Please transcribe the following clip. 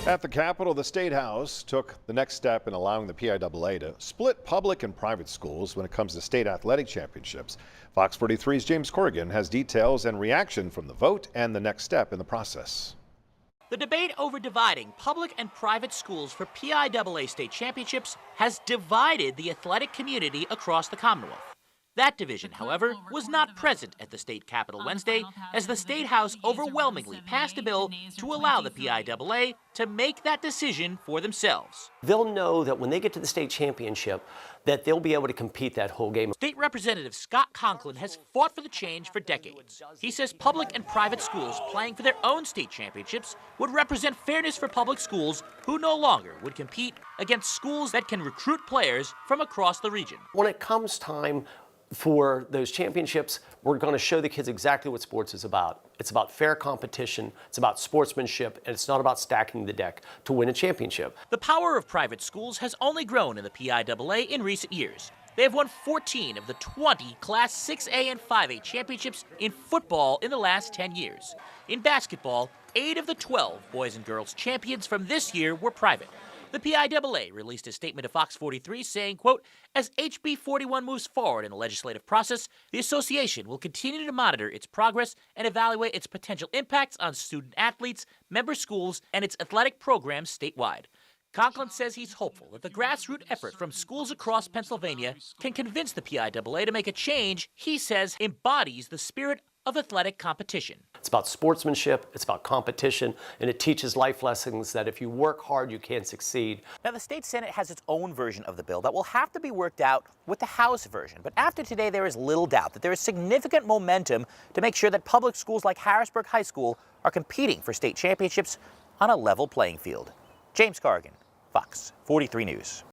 At the Capitol, the State House took the next step in allowing the PIAA to split public and private schools when it comes to state athletic championships. Fox 43's James Corrigan has details and reaction from the vote and the next step in the process. The debate over dividing public and private schools for PIAA state championships has divided the athletic community across the Commonwealth. That division, however, was not present at the state capitol Wednesday as the State House overwhelmingly passed a bill to allow the PIAA to make that decision for themselves. They'll know that when they get to the state championship that they'll be able to compete that whole game. State Representative Scott Conklin has fought for the change for decades. He says public and private schools playing for their own state championships would represent fairness for public schools who no longer would compete against schools that can recruit players from across the region. When it comes time for those championships, we're going to show the kids exactly what sports is about. It's about fair competition, it's about sportsmanship, and it's not about stacking the deck to win a championship. The power of private schools has only grown in the PIAA in recent years. They have won 14 of the 20 Class 6A and 5A championships in football in the last 10 years. In basketball, 8 of the 12 boys and girls champions from this year were private. The PIAA released a statement to Fox 43 saying, quote, "As HB 41 moves forward in the legislative process, the association will continue to monitor its progress and evaluate its potential impacts on student athletes, member schools, and its athletic programs statewide." Conklin says he's hopeful that the grassroots effort from schools across Pennsylvania can convince the PIAA to make a change he says embodies the spirit of athletic competition. It's about sportsmanship, it's about competition, and it teaches life lessons that if you work hard, you can succeed. Now, the state Senate has its own version of the bill that will have to be worked out with the House version. But after today, there is little doubt that there is significant momentum to make sure that public schools like Harrisburg High School are competing for state championships on a level playing field. James Corrigan, Fox 43 News.